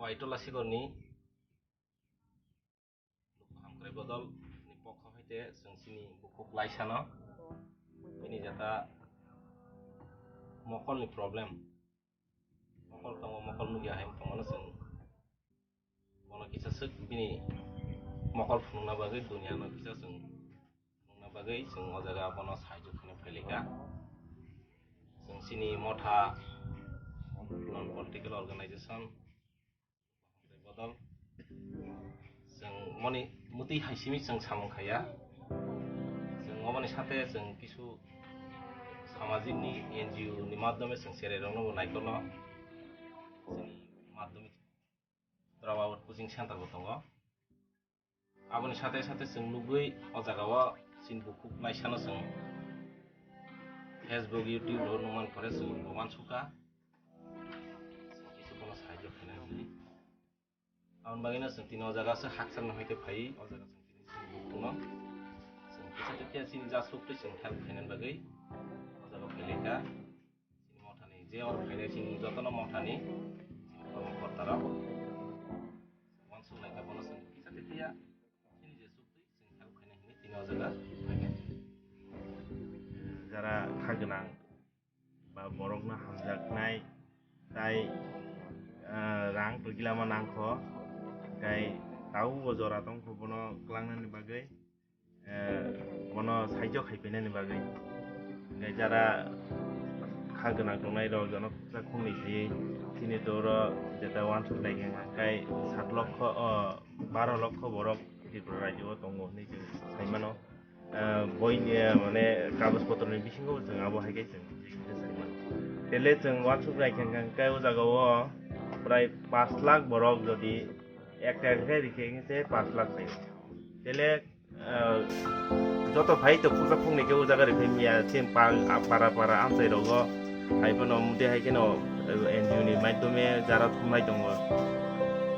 Waitola Sigorni Hamkrai Bodol ni pokho hoite sini bukuk laisano ini jata mokol ni problem mokol tongo mokol nugia haim tongono sing bono kisa sek bini mokol funungna bagai dunia no kisa sing funungna bagai sing ojaga bono sahajo khane phailika sing sini motha non political organization bodol sing moni muti haisimi sing samung khaya sing obani sathe sing kisu সামাজিক নি NGO নি মাধ্যমে song সেরেরনো নাইকলো sini মাধ্যমিক রাওয়ার coaching centre বতঙ্গ আবনি সাথে সাথে সং নুগৈ অজাগাওয়া সিন বুকুক নাইসানো সং ফেসবুক ইউটিউব র নুমান করে সং রমান সুকা কিছু কোনো সাহায্য ফেনে নি আউন বাগিনা সং তিন অজাগা সে হাকসান হইতে ফাই অজাগা সং তিন সং বুকুনো সং কিছু তিয়া সিন যা সুপ্রি সং হেল্প ফেনেন বাগৈ Pelika sini mothani je or phele sini jotona mothani sini kormokotara onsu laika bono sing kisa tetia sini je sukti sing help khane hini tino jaga jara khagnang ba borokna hamjaknai tai rang pagilama nangkho kai tau bojora tongkho bono klangnani bagai bono sahajo khaipinani bagai jara khagnang tongnai rok jono khusa khungni thai sini toro jeta one to like kai 7 লক্ষ 12 লক্ষ borok Tripura রাজ্য tongo ni jeng saimano boyni mane kagoj potro ni bisingo jeng abo haikai jeng saimano tele jeng one to like kai o jagao prai 5 lakh borok jodi একটা রে রিখেছে 5 লাখ চাই tele joto bhai to khusa khungni ke o jaga re phemia sem para para amsai rogo haibono mude haikeno NGO ni maidome jara thumnai tongo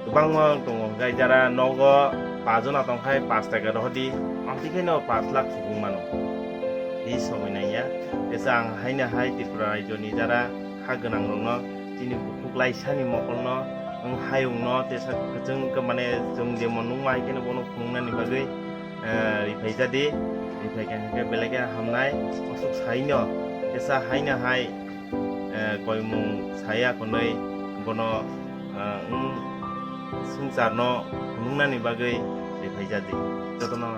gobangma tongo gai jara nogo 5 jona tongkhai 5 taka rohdi amtikeno 5 lakh subungmano ei somoinaya esang haina hai Tripura rajyoni jara khagonang rokno tini bukuklaisani mokolno hayungno tesa jeng mane jeng jemon nungmai keno bono khungnani bagai rifaijadi rifaikanke belege hamnai osuk saino esa haina hai koimung saya konoi bono sungsarno nungnani bagai rifaijadi jotono